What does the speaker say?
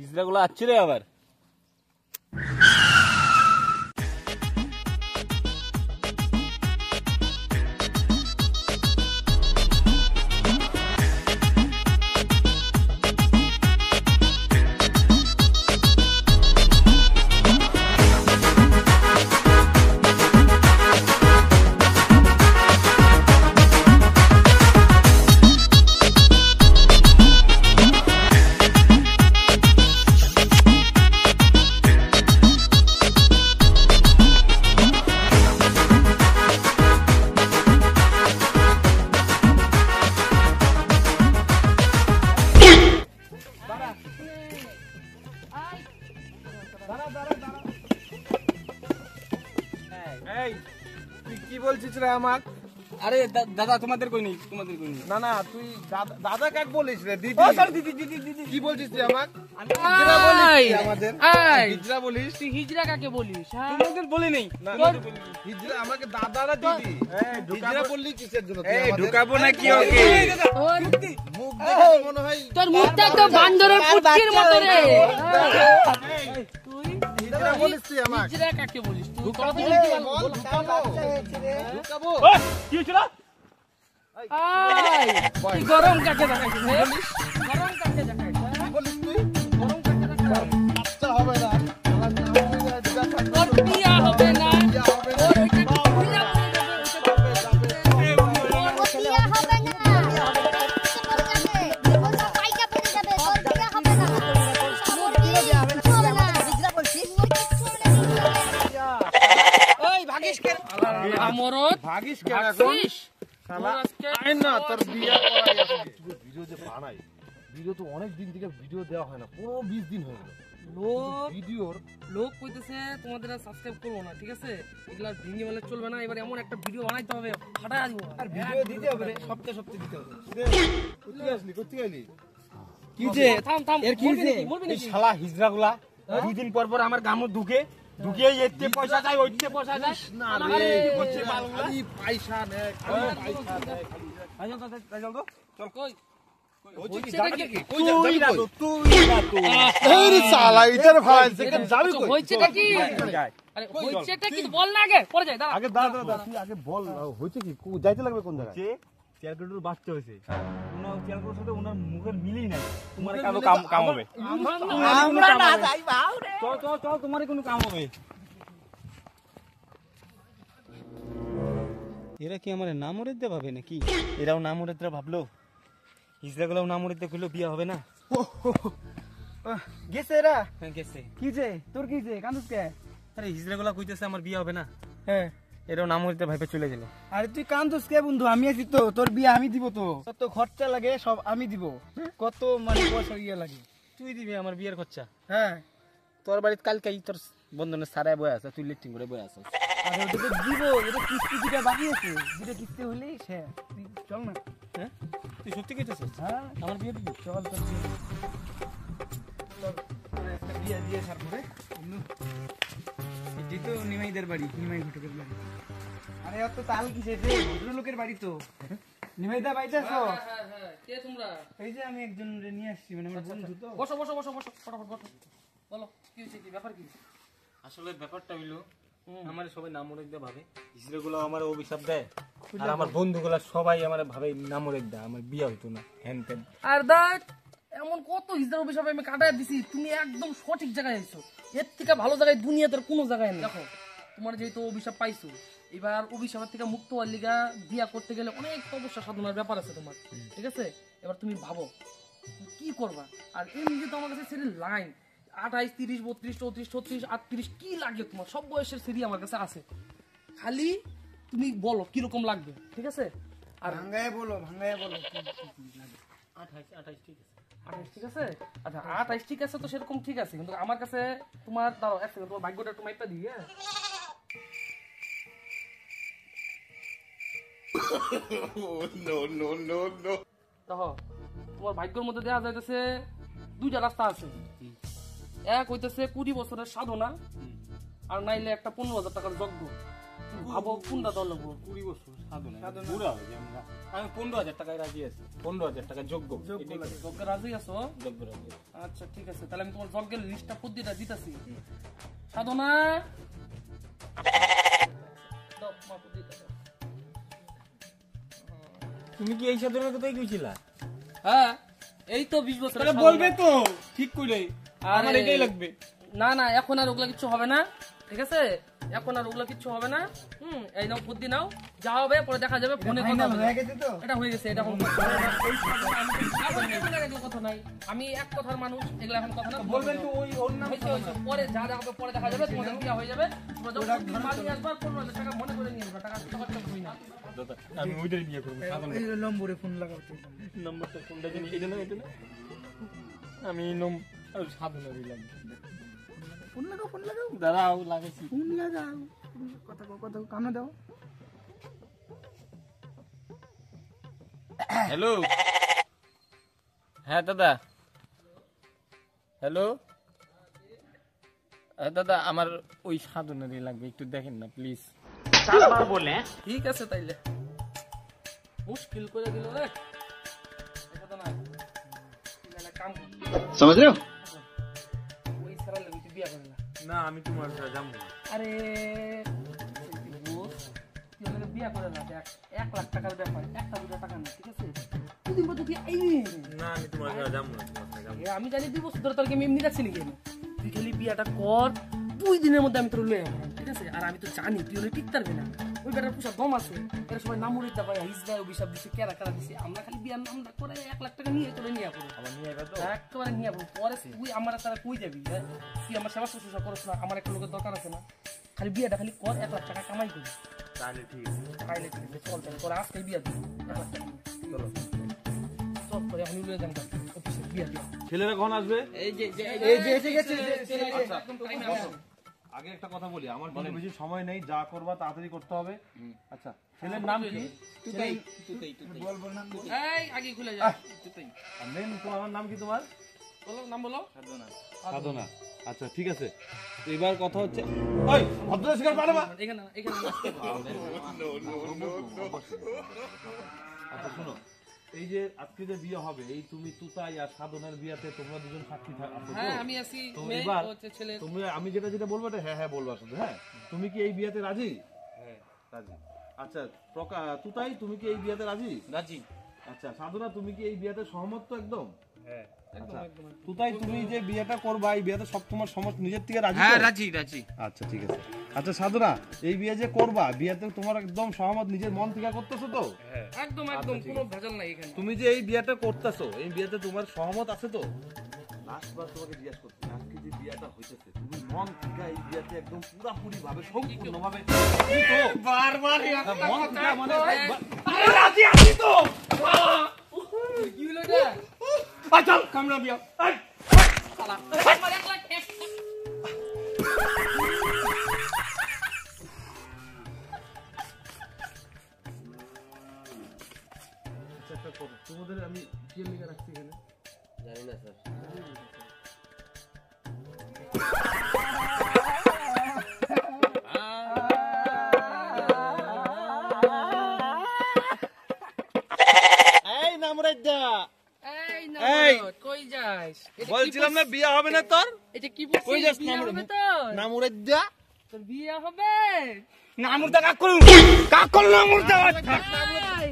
হিজড়াগুলো আসছিল আবার। তুই কি বলছিস রে আমাক? আরে দাদা তোমাদের কই নেই। না না তুই দাদা কাক বলিস রে? দিদি দিদি কি বলছিস তুই আমাক? হিজড়া বলিস আমাদের? হিজড়া বলিস? তুই হিজড়া কাকে বলিস? তোমাদের বলি নেই। হিজড়া আমাকে দাদারা দিদি হিজড়া বললি কিসের জন্য? ঢুকাবো না কি ওকে? মুখ দেখে মনে হয় তোর মুখটা তো বান্দরের পুটকির মতো রে। তুই হিজড়া বলিস তুই আমাক? হিজড়া কাকে বলিস? তুই কথা বল, ঢুকাবো। কি হইছিল? তুই গরম কাকে দেখাইছিস? গরম কাকে দেখাইছিস? কি বলিস তুই? গরম কাকে দেখাইছিস? আচ্ছা হবে না। তোর বিয়া হবে না। বিয়া হবে না। ওর ওইটা খুইলা পড়ে যাবে, বিয়া হবে না। ওটা পাইকা পড়ে যাবে। তোর বিয়া হবে না। তোর বিয়া হবে না। হিজড়া বলছিস? ওই ভাগিস কে? আমরত ভাগিস কেন এখন? ভাগিস? শালা আজকে আয় না তোর বিয়া করাই আছে। ভিডিও যে বানাই, ভিডিও তো অনেক দিন থেকে ভিডিও দেওয়া হয় না, পুরো 20 দিন হয়ে গেল। ভিডিওর লোক কইতেছে তোমাদের সাবস্ক্রাইব করবো না, ঠিক আছে? এগুলা ভিডিও মানে চলবে না। এবার এমন একটা ভিডিও বানাইতে হবে, ফাটাই দিব। আর ভিডিও দিতে হবে রে, সপ্তাহে সপ্তাহে দিতে হবে। কোথায় আসলি? কোথায় এলি? কি যে থাম থাম, এর কি বলবি যে নাকি? বলবি এই নাকি? শালা হিজড়াগুলা দুই দিন পর পর আমার গামত ঢুকে এতে পয়সা চাই ওইতে পয়সা চাই। না আরে রে, কি করছে বালগুলা? খালি পয়সা নে, খালি পয়সা নে। চল তো চল। কই? হচ্ছে কি? হচ্ছে যাবে নাকি? নাকি? কই যাবি কই? তুই এই সালা ইটার ভাই সেখানে যাবি কই? হইছেটা কি? আরে হইছেটা কি বল না আগে, পরে যাই দাঁড়া। আগে দাঁড়া তুই আগে বল হইছে কি? যাইতে লাগবে কোন জায়গায়? যে চেয়ারকুটুর বাচ্চা হয়েছে ওনার চেয়ারকুটুর সাথে ওনার মুখের মিলই নাই। তোমার কারো কাম হবে? আমরা না যাই বাউ রে। চল চল চল, তোমারই কোনো কাম হবে? এরা কি আমার নাম উড়িতে ভাবে নাকি? এরাও নাম উড়িতে ভাবলো, হিজড়াগুলাও নাম উড়িতে খুললো, বিয়া হবে না। গেছে এরা? হ্যাঁ গেছে। কি যে তোর কি যে কান্দুস কে? আরে হিজড়াগুলা কইতেছে আমার বিয়া হবে না, হ্যাঁ এরাও নাম উড়িতে ভাইবে চলে গেল। আরে তুই কান্দুস কে বন্ধু? আমি আছি তো, তোর বিয়ে আমি দিব তো। কত খরচা লাগে সব আমি দিব। কত মানে পয়সা ইয়ে লাগে। তুই দিবি আমার বিয়ের খরচা? হ্যাঁ তোর বাড়িতে কালকেই তোর বন্ধনের সারায় বয়ে আছে, তুই লেট্রিং করে বয়ে আছিস। আরে ওদেরকে দিব, ওদের কিস্তি দুটা বাকি আছে, দুটা কিস্তি হইলেই শেষ। তুই চল না। হ্যাঁ তুই সত্যি কইতেছিস? হ্যাঁ আমার বিয়ে দিবি? চল তোর বিয়ে। তোর একটা বিয়ে দিয়ে তারপরে এটি তো নিমাইদের বাড়ি, নিমাই ঘটকের বাড়ি। আরে অত তাল কিসের রে? ভদ্রলোকের বাড়ি তো। নিমাইদা বাইতেছো? হ্যাঁ হ্যাঁ, কে তোমরা? এই যে আমি একজন নিয়ে আসছি, মানে আমার বন্ধু তো। বসো বসো বসো বসো, ফটাফট বসো। বলো কি হইছে, কি ব্যাপার কি? আসলে ব্যাপারটা হইলো আমার সবাই নাম উড়িতে ভাবে, হিজড়াগুলো আমার অভিশাপ দেয়, আর আমার বন্ধুগুলা সবাই আমার ভাবে নাম উড়িতে দেয় আমার বিয়ে হইতো না, হ্যান তেন। আর দেখ, এমন কত হিজড়ার অভিশাপ আমি কাটায় দিছি, তুমি একদম সঠিক জায়গায় আইছো। এর থেকে ভালো জায়গায় দুনিয়াতে আর কোনো জায়গায় নেই। দেখো, তোমার যেহেতু অভিশাপ পাইছো, এবার অভিশাপের থেকে মুক্ত হওয়ার লিগা বিয়া করতে গেলে অনেক তপস্যা সাধনার ব্যাপার আছে তোমার, ঠিক আছে? এবার তুমি ভাবো কি করবা। আর এমনি তো আমার কাছে সিরিয়াল লাইন 28, 30, 32, 34, 36, 38 কি লাগে তোমার সব বয়সের সিরি আমার কাছে আছে। খালি তুমি বলো কিরকম লাগবে, ঠিক আছে? আর ভাঙ্গায় বলো, ভাঙ্গায় বলো। 28 ঠিক আছে। 28 ঠিক আছে? আচ্ছা 28 ঠিক আছে তো, সেরকম ঠিক আছে, কিন্তু আমার কাছে তোমার দাঁড়াও এক সেকেন্ড, তোমার ভাগ্যটা একটু মাইপা দিই। হ্যাঁ দেখো, তোমার ভাগ্যের মধ্যে দেওয়া যাইতেছে দুইটা রাস্তা আছে। এক হইতেছে 20 বছরের সাধনা, আর নাইলে একটা 15,000 টাকার যজ্ঞ। ভাবো কোনটা দল লাগবো। 20 বছর সাধনা বুড়া হয়ে যাই আমরা। আমি 15,000 টাকায় রাজি আছি, 15,000 টাকা যোগ্য। যজ্ঞ রাজি আছো? যোগ্য রাজি আছি। আচ্ছা ঠিক আছে, তাহলে আমি তোমার যজ্ঞের লিস্টটা প্রতিটা দিতেছি। সাধনা দাও, মা প্রতিটা দাও। তুমি কি এই সাধনার কথাই কইছিলা? হ্যাঁ এই তো 20 বছর তাহলে বলবে তো ঠিক কইলে আমার আরে, এটাই লাগবে। না না এখন আর ওগুলা কিছু হবে না, ঠিক আছে? এখন আর ওগুলা কিছু হবে না। এই নাও বুদ্ধি নাও, যা হবে পরে দেখা যাবে, ফোনে কথা হবে। হয়ে গেছে তো এটা হয়ে গেছে, এটা এখন কথা নাই। আমি এক কথার মানুষ, এগুলো এখন কথা না। বলবেন তো ওই ওর নাম হয়েছে, হয়েছে। পরে যা যা হবে পরে দেখা যাবে, তোমাদের বিয়ে হয়ে যাবে। তোমরা যখন মাল নিয়ে আসবা 15,000 টাকা মনে করে নিয়ে আসবা, টাকা খরচা করি না। আমি ওইটাই বিয়ে করব। সাধনা এই নম্বরে ফোন লাগাতে নম্বরটা কোনটা জানি, এটা না এটা না। আমি সাধনা দিলাম। ফোন লাগাও দাঁড়াও লাগাইছি। ফোন লাগাও কথা কানে দাও। হ্যালো, হ্যাঁ দাদা। হ্যালো, দাদা আমার ওই সাধনারই লাগবে, একটু দেখেন না প্লিজ। ঠিক আছে তাইলে, মুশকিল করে দিল রে। এটা তো না, তাহলে কাম समझ रहे हो ওই সারা লাগি তুই বিয়ে করে না। না আমি তোমার সাথে যাবো না। আরে তুই আমাকে বিয়ে করে না, দেখ 1 লাখ টাকার ব্যাপার, 1-2 টাকা না, ঠিক আছে? তুই বলতে তুই এই না আমি তোমার সাথে যাবো না, তোমার সাথে যাবো। আমি জানি 2 বছর ধরে তোর আমি এমনি রাখছি নাকি? তুই খালি বিয়েটা কর, 2 দিনের মধ্যে আমি তোর লয়ে যাবো, ঠিক আছে? আর আমি তো জানি তুই ওরে টিক পারবি না। ওই বেটার পোশাক দম আছে, এরা সবাই নাম উড়িতে পারে, হিজড়ায় অভিশাপ দিচ্ছে, কেরা কেরা দিচ্ছে। আমরা খালি বিয়ার নামটা করে 1 লাখ টাকা নিয়ে তোরে নিয়ে আসবো, আমার নিয়ে আইবা তো? একেবারে নিয়ে আসবো। পরে তুই আমার তারা কই যাবি? হ্যাঁ? তুই আমার সেবা শুশ্রূষা করছ না, আমার একটা লোকের দরকার আছে না? খালি বিয়েটা খালি কর, 1 লাখ টাকা কামাই করি। তাহলে ঠিক আছে। তাইলে ঠিক আছে, চল তাহলে তোর আজকে বিয়ে দিবি 1 লাখ টাকা নিয়ে। চলো। চল তোর এখন লয়ে যান অফিসে বিয়ে দিবি। ছেলেরা কখন আসবে? এই যে এসে গেছে একদম টাইমে আসো। আগে একটা কথা বলি, আমার কিন্তু বেশি সময় নেই, যা করবা তাড়াতাড়ি করতে হবে। আচ্ছা, ছেলের নাম কি? বলবো না এই আগে খুলে যা। মেন তোমার নাম কি তোমার? বলো নাম বলো। সাধনা। আচ্ছা ঠিক আছে, তো এবার কথা হচ্ছে, ওই ভদ্র শিকার পারে না। এখানে এখানে আচ্ছা শোনো, এই যে আজকে যে বিয়ে হবে, এই তুমি তুতাই আর সাধনার বিয়েতে তোমরা দুজন সাক্ষী আছো হ্যাঁ তো? আমি আছি, তো মেয়ে এবার হচ্ছে ছেলে। তুমি আমি যেটা বলবো এটা হ্যাঁ হ্যাঁ বলবা শুধু, হ্যাঁ? তুমি কি এই বিয়েতে রাজি? হ্যাঁ রাজি। আচ্ছা তুতাই, তুমি কি এই বিয়েতে রাজি? রাজি। আচ্ছা সাধনা, তুমি কি এই বিয়েতে সহমত তো একদম? হ্যাঁ আচ্ছা তুতাই, তুমি যে বিয়েটা করবা, এই বিয়েতে সব তোমার নিজের থেকে রাজি? হ্যাঁ তো? রাজি রাজি। আচ্ছা ঠিক আছে। আচ্ছা সাধনা, এই বিয়ে যে করবা, বিয়েতে তোমার একদম সহমত নিজের মন থেকে করতেছো তো? একদম একদম কোনো ভেজাল নাই এখানে। তুমি যে এই বিয়েটা করতেছো, এই বিয়েতে তোমার সহমত আছে তো? লাস্টবার তোমাকে জিজ্ঞেস করছি, আজকে যে বিয়েটা হইতেছে, তুমি মন থেকে এই বিয়েতে একদম পুরোপুরি ভাবে সম্পূর্ণভাবে বারবার মন থেকে মানে রাজি আছি তো। কি হলো এটা? আচ্ছা কামরা বিয়া। শালা আমার 1 লাখ আচ্ছা একটা কথা, তোমাদের আমি কি লিখে রাখছি এখানে? জানি না স্যার। এই নামরাজ্জা এই না এই! কই যাস? বলছিলাম না বিয়ে হবে না তোর? এটা কি বলছিস? কই যাস বিয়ে নামরে? হবে তোর? নামরাজ্জা তোর বিয়ে হবে? নামুরদা কাক করুন, কাক করুন নামুরদা। আই!